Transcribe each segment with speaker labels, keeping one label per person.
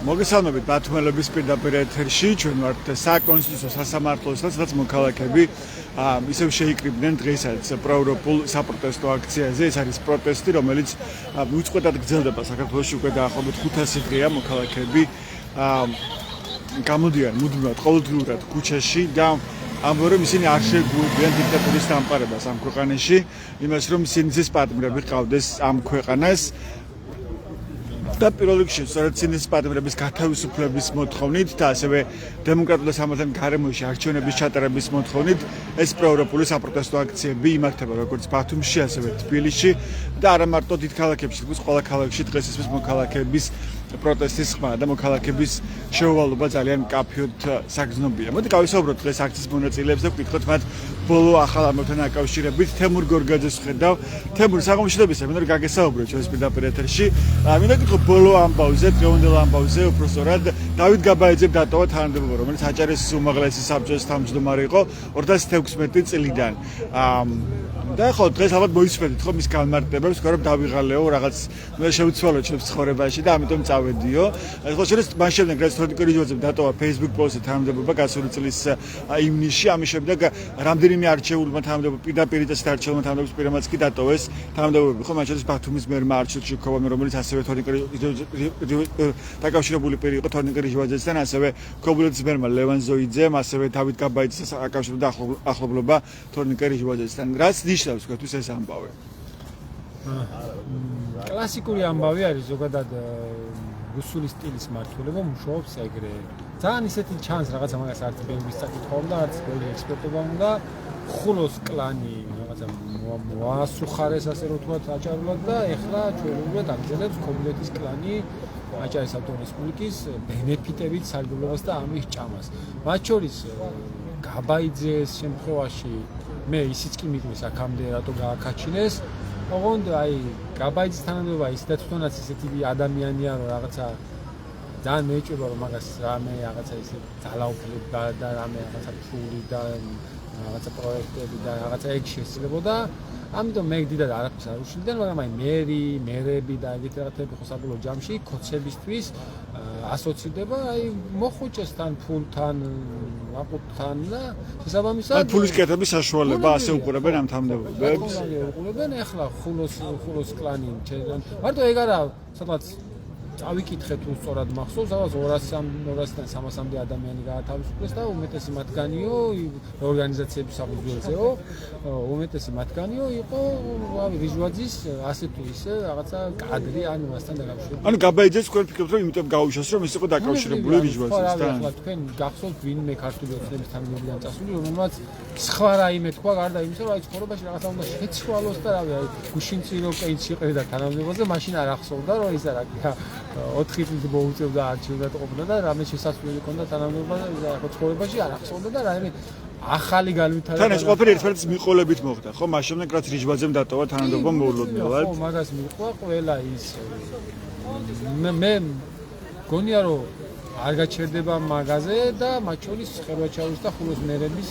Speaker 1: მოგესალმებით ბათუმელების პირდაპირ ეთერში, ჩვენ ვართ საკონსტიტუციო სასამართლოში, სადაც მოქალაქეები ისევ შეიკრიბნენ დღესაც პროევროპულ საპროტესტო აქციაზე. ეს არის პროტესტი, რომელიც უწყვეტად გრძელდება საქართველოში უკვე დაახლოებით 500 დღეა. მოქალაქეები გამოდიან მუდმივად ყოველდღიურად ქუჩაში და ამბობენ, რომ ისინი არ შეგუებიან დიქტატურის დამყარებას ამ ქვეყანაში, იმას რომ სინძის პატიმრები ყავდეს ამ ქვეყანას. და პირველ რიგში სწორედ სინძის პატიმრების გათავისუფლების მოთხოვნით და ასევე დემოკრატიული სამართლის გარემოში არჩევნების ჩატარების მოთხოვნით ეს პროევროპული საპროტესტო აქციები იმართება როგორც ბათუმში, ასევე თბილისში და არა მარტო დიდ ქალაქებში, თუმცა ყველა ქალაქში დღეს ისმის მოქალაქეების პროტესტის ხმა და მოქალაქეების შეუვალობა ძალიან მკაფიოდ საგრძნობია. მოდი გავისაუბროთ დღეს აქციის მონაწილეებს და ვკითხოთ მათ ბოლო ახალ ამბებთან დაკავშირებით. თემურ გორგაძეს ვხედავ. თემურ, საღამოშიდობისა, მინდა გაგესაუბრო ჩვენს პირდაპირ ეთერში. მინდა გითხო ბოლო ამბავზე, დღევანდელ ამბავზე, უბრალოდ დავით გაბაიძემ დატოვა თანამდებობა, რომელიც აჭარის უმაღლესი საბჭოს თავმჯდომარე იყო 2016 წლიდან. და ხო დღეს ალბათ მოისმენთ ხო მის განმარტებებს, რომ დავიღალეო რაღაც შეუცვალო ჩემს ცხოვრებაში და ამიტომ წავედიო. ხო შეიძლება მან შემდეგ რაც თორნიკე რიჯვაძემ დატოვა Facebook პოსტზე თანამდებობა გასული წლის ივნისში, ამის შემდეგ რამდენიმე არჩეულმა თანამდებობა პირდაპირ წესით არჩეულმა თანამდებობის პირამაც კი დატოვეს თანამდებობები. ხო მან შეიძლება ბათუმის მერმა არჩილ ჩიქოვანი, რომელიც ასევე თორნიკე დაკავშირებული პირი იყო თორნიკე რიჯვაძესთან, ასევე ქობულეთის მერმა ლევან ზოიძემ, ასევე დავით გაბაიძეს აკავშირებდა ახლობლობა თორნიკე რიჯვაძესთან. რაც ნიშნავს თქვენთვის ეს ამბავი?
Speaker 2: კლასიკური ამბავი არის ზოგადად რუსული სტილის მართულება მუშაობს ეგრე. ძალიან ისეთი ჩანს რაღაცა მაგას არც ბევრი საკითხავდა და არც ბევრი ექსპერტობა უნდა ხულოს კლანი რაღაცა მოასუხარეს ასე რომ ვთქვათ აჭარულად და ეხლა ჩვეულებრივად აგრძელებს ქობულეთის კლანი აჭარის ავტორესპუბლიკის ბენეფიტებით სარგებლობას და ამის ჭამას. მათ შორის გაბაიძეს შემთხვევაში მე ისიც კი მიგვეს აქამდე რატო გააკაჩინეს. ოღონდ აი გაბაიძის თანამდებობა ის და თვითონაც ისეთი ადამიანია რომ რაღაცა ძალიან მეეჭვება რომ მაგას რამე რაღაცა ისე ძალაუფლება და რამე რაღაცა ფული და რაღაცა პროექტები და რაღაცა ეგ შესაძლებოდა. ამიტომ მე დიდად არაფერს არ უშლიდან, მაგრამ აი მერები და ეგეთი რაღაცები ხო საბოლოო ჯამში ქოცებისთვის ასოცირდება აი მოხუჭეს თან ფულთან აყუთთან და შესაბამისად
Speaker 1: აი ფულის კეთების საშუალება ასე უყურებენ ამ თანამდებობებს.
Speaker 2: უყურებენ ეხლა ხულოს კლანი მარტო ეგ არა სადღაც წავიკითხეთ თუ სწორად მახსოვს, სადღაც 200-დან 300-მდე ადამიანი გაათავისუფლეს და უმეტესი მათგანიო ორგანიზაციების საფუძველზეო, უმეტესი მათგანიო იყო რიჯვაძის ასე თუ ისე რაღაცა კადრი ან მასთან დაკავშირებული.
Speaker 1: ანუ გაბაიძეს თქვენ ფიქრობთ რომ იმიტომ გაუშვეს რომ ის იყო დაკავშირებული რიჯვაძესთან?
Speaker 2: ახლა თქვენ გახსოვთ ვინმე ქართული ოცნების თანამდებობიდან წასული, რომელმაც სხვა რაიმე თქვა გარდა იმისა, რომ აი ცხოვრებაში რაღაცა უნდა შეცვალოს და რავი აი გუშინ წინ კეინც შეყრიდა თანამდებობაზე, მაშინ არ ახსოვდა რომ ის არა 4 წლით მოუწევდა არჩევნად ყოფნა და რამე შესაძლებელი ჰქონდა თანამდებობა და ცხოვრებაში არ ახსოვდა და რაიმე ახალი განვითარება.
Speaker 1: თან ეს ყოფილი ერთმანეთის მიყოლებით მოხდა, ხო? მას შემდეგ რაც რიჯვაძემ დატოვა თანამდებობა მოულოდნელად.
Speaker 2: ხო, მაგას მიყვა ყველა ის. მე გონია რომ არ გაჩერდება მაგაზე და მათ შორის ხელვაჩავის და ხულოს მერების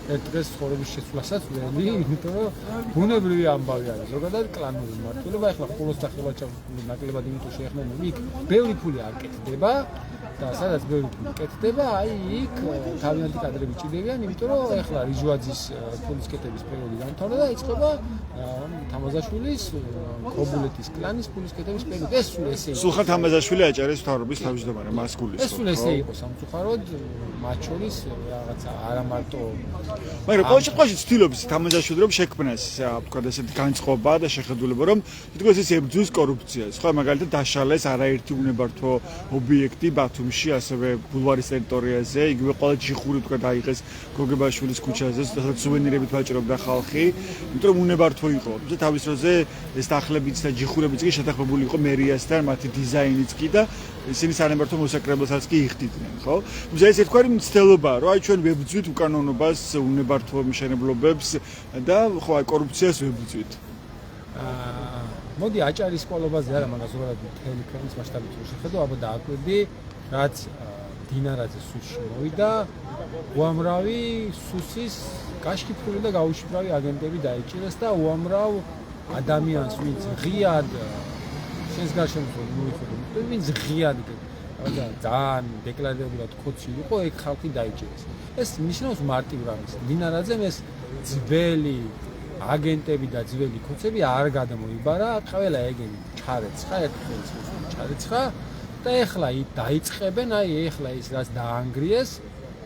Speaker 2: ერთ დღეს ცხოვრების შეცვლასაც ველი, იმიტომ რომ ბუნებრივი ამბავი არის. ზოგადად კლანური მართულება, ეხლა ხულოს და ხელვაჩავის ნაკლებად იმიტომ შეეხმენ, იქ ბევრი ფული არ კეთდება და სადაც ბევრი ფული კეთდება, აი იქ თავიანთი კადრები ჭირდებიან, იმიტომ რომ ეხლა რიჯვაძის ფულის კეთების პერიოდი დამთავრდა და იწყება თამაზაშვილის ქობულეთის კლანის ფულის კეთების პერიოდი. ეს სულ ესე იყო.
Speaker 1: სულხან თამაზაშვილი აჭარის მთავრობის თავმჯდომარე მას გულისხმობს.
Speaker 2: ეს სულ ესე იყო სამწუხაროდ მათ შორის რაღაცა არა მარტო
Speaker 1: მაგრამ ყოველ შემთხვევაში ცდილობს თამაზაშვილი რომ შექმნას თქვა ესეთი განწყობა და შეხედულება რომ თითქოს ის ებრძვის კორუფციას. ხო მაგალითად დაშალეს არაერთი უნებართვო ობიექტი ბათუმში, ასევე ბულვარის ტერიტორიაზე, იგივე ყველა ჯიხური თქვა დაიღეს გოგებაშვილის ქუჩაზე, სადაც სუვენირებით ვაჭრობდა ხალხი, იმიტომ რომ უნებართვო იყო. თუმცა თავის დროზე ეს დახლებიც და ჯიხურებიც კი შეთანხმებული იყო მერიასთან, მათი დიზაინიც კი და ისინი სანებართვო მოსაკრებელსაც კი იხდიდნენ, ხო? თუმცა ეს ერთგვარი მცდელობაა, რომ აი ჩვენ ვებრძვით უკანონობას, უნებართვო მშენებლობებს და ხო აი კორუფციას ვებრძვით.
Speaker 2: მოდი აჭარის სკოლობაზე არა, მაგას ზოგადად მთელი ქვეყნის მასშტაბით შეხედო, აბა დააკვირდი, რაც დინარაძე სუსში მოვიდა, უამრავი სუსის კაშკიფული და გაუშიფრავი აგენტები დაიჭირეს და უამრავ ადამიანს, ვინც ღიად შენს გარშემო მოიხდა, ვინც ღიად ძალიან დეკლარირებულად ხოცი იყო, ეგ ხალხი დაიჭირეს. ეს ნიშნავს მარტივ რამეს. დინარაძემ ეს ძველი აგენტები და ძველი ხოცები არ გადმოიბარა, ყველა ეგენი ჩარეცხა, ერთმანეთს ჩარეცხა და ეხლა დაიწყებენ, ეხლა ის რაც დაანგრიეს,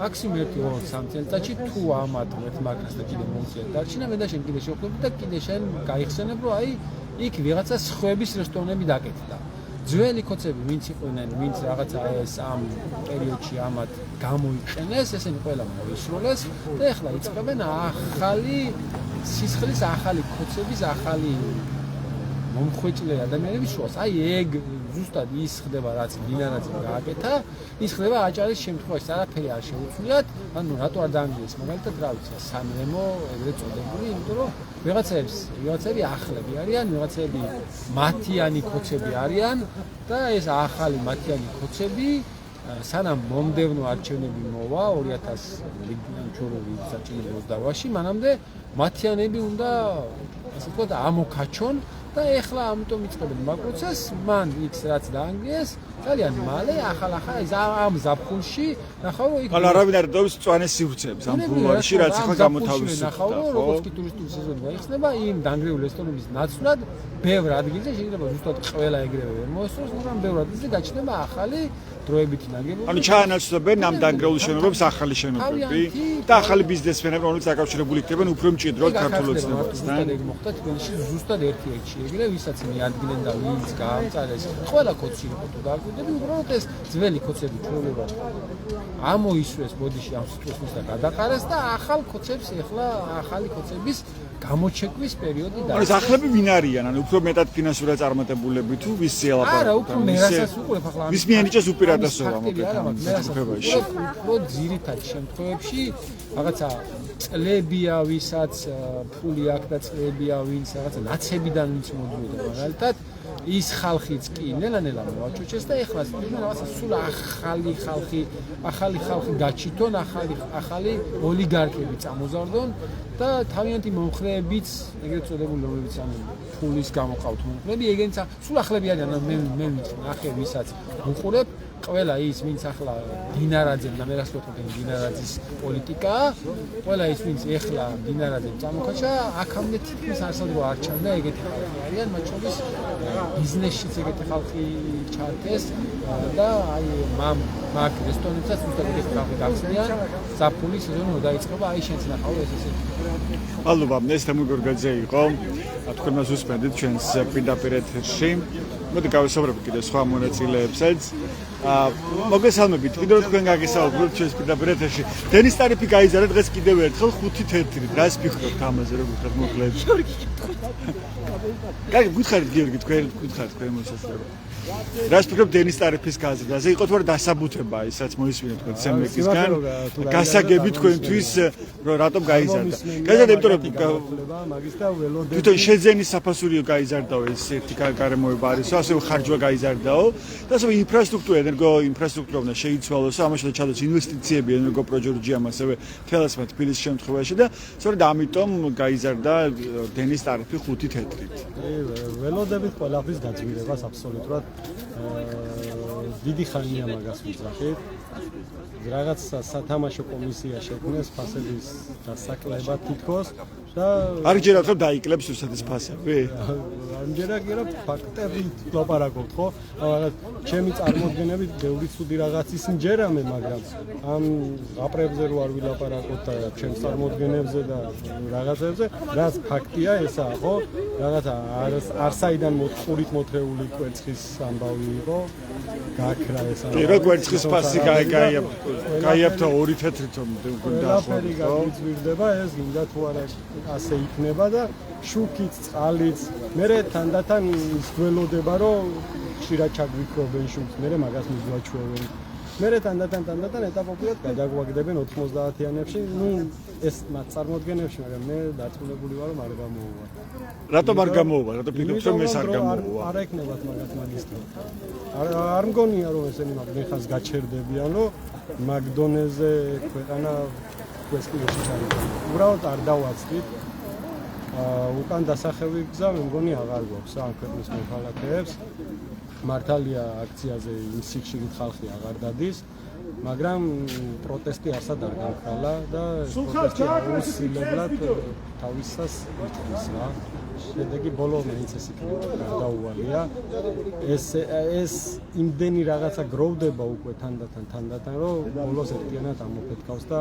Speaker 2: მაქსიმუმ 1-2 წელიწადში თუ ამათ ერთ მაგას და კიდე მოუწიათ დარჩენა, მე და შენ კიდე შევხვდები და კიდე შენ გაიხსენებ, რომ იქ ვიღაცა სხვების რესტორნები დაკეთდა. ძველი ხოცები ვინც იყვნენ, ვინც რაღაცა ეს ამ პერიოდში ამათ გამოიყენეს, ესენი ყველა მოისროლეს და ეხლა იწყებენ ახალი სისხლის, ახალი ხოცების, ახალი მომხვეჭლე ადამიანების შუას. ეგ ზუსტად ის ხდება, რაც დინარაძემ გააკეთა, ის ხდება აჭარის შემთხვევაში, არაფერი არ შეუცვლიათ, ანუ რატო არ დაანგრიეს, მაგალითად, რა ვიცი, სამრემო ეგრეთ წოდებული, იმიტომ რომ ვიღაცები ახლები არიან, ვიღაცები მათიანი ხოცები არიან და ეს ახალი მათიანი ხოცები სანამ მომდევნო არჩევნები მოვა 2022-ში, მანამდე მათიანები უნდა, ასე ვთქვათ, ამოქაჩონ და ეხლა ამიტომ იწყებენ მაგ პროცესს, მან იქ რაც დაანგრიეს, ძალიან მალე ახალ ამ ზაფხულში ნახავ რომ იქ
Speaker 1: არავინ არ დობს მწვანე სივრცეებს ამ ბულვარში, რაც ახლა გამოთავისუფლდა.
Speaker 2: ნახავ რომ როგორც კი ტურისტული სეზონი გაიხსნება, იმ დანგრეული რესტორნების ნაცვლად ბევრ ადგილზე შეიძლება ზუსტად ყველა ეგრევე ვერ მოესწროს, მაგრამ ბევრ ადგილზე გაჩნდება ახალი დროებითი ნაგებობები.
Speaker 1: ანუ ჩაანაცვლებენ ამ დანგრეულ შენობებს ახალი შენობები და ახალი ბიზნესმენები, რომლებიც დაკავშირებული იქნებიან უფრო მჭიდროდ ქართულ ოცნებასთან.
Speaker 2: ეგ მოხდა თბილისში ზუსტად ერთი-ერთი ეგრე, ვისაც მიადგნენ და ვინც გაამწარეს, ყველა კოცი იყო თუ დაგვიდები, უბრალოდ ეს ძველი კოცები ჩვეულებრივ ამოისვეს ბოდიში ამ სიტყვას და გადაყარეს და ახალ კოცებს ეხლა ახალი კოცების გამოჩეკვის პერიოდი და
Speaker 1: ეს ახლები ვინ არიან? ანუ უფრო მეტად ფინანსურად წარმატებულები თუ ვისი ელაპარაკობთ?
Speaker 2: არა, უფრო მერასაც უყურებ ახლა.
Speaker 1: ვის მიენიჭეს უპირატესობა მოკეთებაში?
Speaker 2: უფრო ძირითად შემთხვევებში რაღაცა წლებია, ვისაც ფული აქვს და წლებია, ვინც რაღაცა ნაცებიდან ვინც მოდიოდა, მაგალითად ის ხალხიც კი ნელა-ნელა მოვაჩოჩეს და ეხლა რაღაცა სულ ახალი ხალხი გაჩითონ, ახალი ოლიგარქები წამოზარდონ და თავიანთი მომხრეებიც, ეგრეთ წოდებული, რომლებიც ანუ ფულის გამოყავთ მომხრეები, ეგენიც სულ ახლები არიან, მე ნახე ვისაც უყურებ, ყველა ის, ვინც ახლა დინარაძემ და მე რას ვეთქვი, დინარაძის პოლიტიკაა, ყველა ის, ვინც ეხლა დინარაძემ წამოქაჩა, აქამდე თითქმის არსად რო არ ჩანდა ეგეთი ხალხი არიან, მათ შორის ბიზნესშიც ეგეთი ხალხი ჩართეს და მაგ რესტორნებსაც ზუსტად ეგეთი ხალხი გახსნიან, საფული სეზონი რო დაიწყება, შენც ნახავ ეს ესე.
Speaker 1: მადლობა, ეს თემი გორგაძე იყო. თქვენ მას უსმენთ ჩვენს პირდაპირ ეთერში. მოდი გავესაუბრებთ კიდე სხვა მონაწილეებსაც. მოგესალმებით, კიდევ თქვენ გაგესაუბროთ ჩვენს პირდაპირ ეთერში. დენის ტარიფი გაიზარდა დღეს კიდევ ერთხელ 5-1. რას ფიქრობთ ამაზე, როგორ ხარ მოკლედ? კარგი, გითხარით გიორგი, თქვენ გითხარით თქვენ მოსასწრებო. რას ფიქრობთ დენის ტარიფის გაზრდაზე? იყო თუ არა დასაბუთება ისაც მოისმინეთ თქვენ სემეკისგან? გასაგები თქვენთვის რომ რატომ გაიზარდა? გაიზარდა იმიტომ რომ
Speaker 3: მაგის და ველოდები
Speaker 1: თვითონ შეძენის საფასურიო გაიზარდაო ეს ერთი გარემოება არისო, ასევე ხარჯვა გაიზარდაო და ასევე ინფრასტრუქტურა, ენერგო ინფრასტრუქტურა უნდა შეიცვალოსო, ამაში და ჩადოს ინვესტიციები ენერგო პროჯექტში ამასევე თელესმა თბილისის შემთხვევაში და სწორედ ამიტომ გაიზარდა დენის ტარიფი 5-1.
Speaker 3: ველოდებით ყველაფრის გაძვირებას აბსოლუტურად დიდი ხანია მაგას ვიძახით. რაღაც სათამაშო კომისია შექმნეს ფასების დასაკლებად თითქოს და
Speaker 1: არ გჯერათ რომ დაიკლებს უბრალოდ ეს ფასები?
Speaker 3: ამჯერა კი რა ფაქტებით ვლაპარაკობთ ხო? რაღაც ჩემი წარმოდგენები ბევრი ცუდი რაღაცის მჯერამე, მაგრამ ამ აპრებზე რო არ ვილაპარაკოთ და ჩემს წარმოდგენებზე და რაღაცებზე, რაც ფაქტია ესაა ხო? რაღაცა არსაიდან მოწყურით მოთრეული კვერცხის ამბავი იყო. გაქრა ეს
Speaker 1: კი, რა კვერცხის ფასი გაიაფთა 2 თეთრით უნდა
Speaker 3: ახლა გაიძვირდება ეს გინდა თუ არა ასე იქნება და შუქიც, წყალიც, მერე თანდათან ის გველოდება რომ ხშირად ჩაგვიქრობენ შუქს, მერე მაგას მიგვაჩვევენ. მერე თანდათან ეტაპობრივად გადაგვაგდებენ 90-იანებში, ეს მათ წარმოადგენებში, მაგრამ მე დაწუნებული ვარ, რომ არ გამოვუვა.
Speaker 1: რატომ არ გამოვუვა? რატომ ფიქრობთ, რომ ეს არ გამოვუვა?
Speaker 3: არ ეკნებათ მაგის დრო. არ მგონია, რომ ესენი მაგდენხას გაჩერდებიან, რომ მაგდონეზე ქვეყანა questions არის. უბრალოდ არ დავაწყდით. უკან დასახევი გზა მე მგონი აღარ გვაქვს ამ ქვეყნის მოქალაქეებს. მართალია აქციაზე იმ სიხშირით ხალხი აღარ დადის, მაგრამ პროტესტი არსად არ გამხდარა და პროტესტი აუცილებლად თავისას იწვის რა. შედეგი ბოლო მაინც ეს იქნება დაუვალია. ეს იმდენი რაღაცა გროვდება უკვე თანდათან, რომ ბოლოს ერთიანად ამოფეთქავს და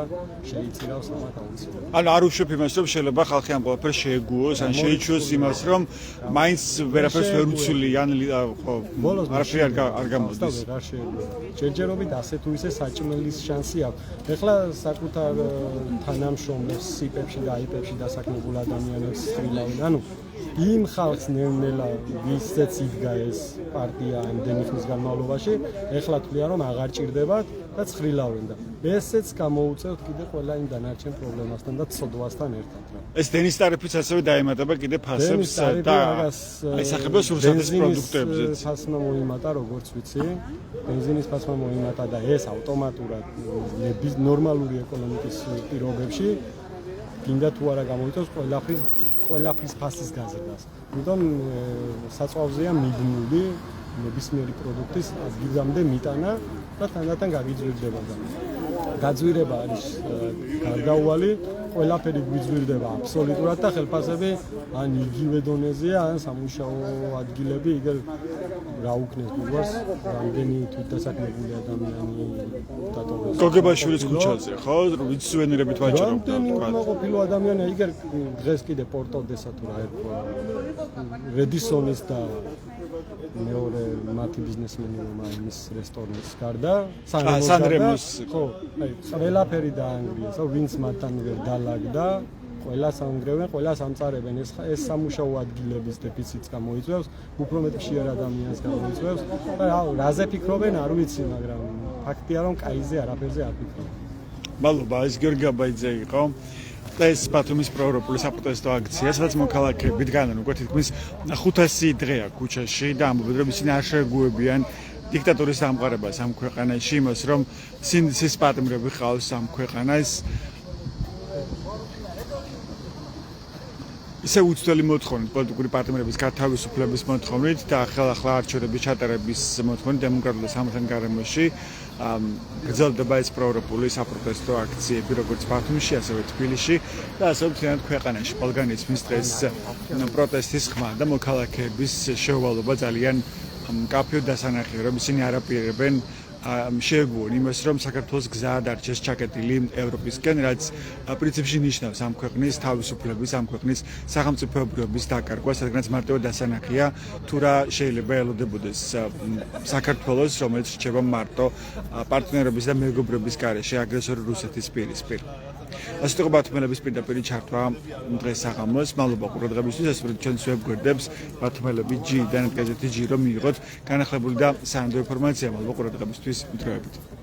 Speaker 3: შეიწირავს ამათ აუცილებლად.
Speaker 1: ანუ არ უშვებ იმას, რომ შეიძლება ხალხი ამ ყველაფერს შეეგუოს, ან შეიჩვიოს იმას, რომ მაინც ვერაფერს ვერ უცვლი, ან ხო, არაფერი არ გამოსდის.
Speaker 3: არ შეეგუოს. ჯერჯერობით ასე თუ ისე საჭმელის შანსი აქვს. ეხლა საკუთარ თანამშრომლებს სიპებში და აიპებში დასაქმებულ ადამიანებს ხილავენ. ანუ იმ ხალხს ნელ-ნელა ვისაც იდგა ეს პარტია ამდენი ხნის განმავლობაში, ეხლა თვლიან რომ აღარ ჭირდებათ და ცხრილავენ და ესეც გამოუწევთ კიდე ყველა იმ დანარჩენ პრობლემასთან და ცოდვასთან ერთად რა.
Speaker 1: ეს დენის ტარიფიც ასევე დაემატება კიდე ფასებს და აისახება სურსათის პროდუქტებზეც.
Speaker 3: ფასმა მოიმატა როგორც ვიცი, ბენზინის ფასმა მოიმატა და ეს ავტომატურად ნორმალური ეკონომიკის პირობებში გინდა თუ არა გამოიწევს ყველაფრის ფასის გაზრდას. იმიტომ საწვავზეა მიდნული ნებისმიერი პროდუქტის ადგილამდე მიტანა და თანდათან გაგიძვირდება და გაძვირება არის გარდაუვალი, ყველაფერი გვიძვირდება აბსოლუტურად და ხელფასები ან იგივე დონეზეა, ან სამუშაო ადგილები იგივე რა უქნეს გულს, რამდენი თვითდასაქმებული ადამიანი დატოვეს.
Speaker 1: გოგებაშვილის ქუჩაზე, ხო? ვინც სუვენირებით ვაჭრობდა.
Speaker 3: რამდენი უკმაყოფილო ადამიანია, იგივე დღეს კიდე პორტოდესა თუ რა ერქვა რედისონის და მეორე მათი ბიზნესმენი რომ იმის რესტორნის გარდა
Speaker 1: სანრემოს
Speaker 3: ხო აი ყველაფერი დაანგრიეს ვინც მათთან ვერ დალაგდა ყველა სამგრევენ ყველა სამწარებენ ეს სამუშაო ადგილების დეფიციტს გამოიწვევს უფრო მეტ ხშირ ადამიანს გამოიწვევს და რაზე ფიქრობენ არ ვიცი მაგრამ ფაქტია რომ კაიზე არაფერზე არ ფიქრობენ
Speaker 1: მადლობა ეს გიორგი აბაიძე იყო ეს ბათუმის პროევროპული საპროტესტო აქცია, სადაც მოქალაქეები დგანან უკვე თითქმის 500 დღეა ქუჩაში და ამბობენ, რომ ისინი არ შეეგუებიან დიქტატურის დამყარებას ამ ქვეყანაში, იმას, რომ სინდისის პატიმრები ყავს ამ ქვეყანას. ისე უცვლელი მოთხოვნით პოლიტიკური პარტნიორების გათავისუფლების მოთხოვნით და ახლა არჩევნების ჩატარების მოთხოვნით დემოკრატიული სამართლის გარემოში გრძელდება ეს პროევროპული საპროტესტო აქციები როგორც ბათუმში, ასევე თბილისში და ასევე მთლიანად ქვეყანაში. ყველგან ისმის დღეს პროტესტის ხმა და მოქალაქეების შეუვალობა ძალიან მკაფიოდ დასანახია, რომ ისინი არაპირებენ შეეგუონ იმას, რომ საქართველოს გზა დარჩეს ჩაკეტილი ევროპისკენ, რაც პრინციპში ნიშნავს ამ ქვეყნის თავისუფლების, ამ ქვეყნის სახელმწიფოებრიობის დაკარგვას, რადგანაც მარტივად დასანახია, თუ რა შეიძლება ელოდებოდეს საქართველოს, რომელიც რჩება მარტო პარტნიორების და მეგობრობის გარეშე აგრესორი რუსეთის პირისპირ. ასე იყო ბათუმელების პირდაპირ ჩართვა დღეს საღამოს. მადლობა ყურადღებისთვის, ეს ჩვენს ვებგვერდებს ბათუმელები G და ნეტგაზეთი G რომ მიიღოთ განახლებული და სანდო ინფორმაცია. მადლობა ყურადღებისთვის, მიტოვებით.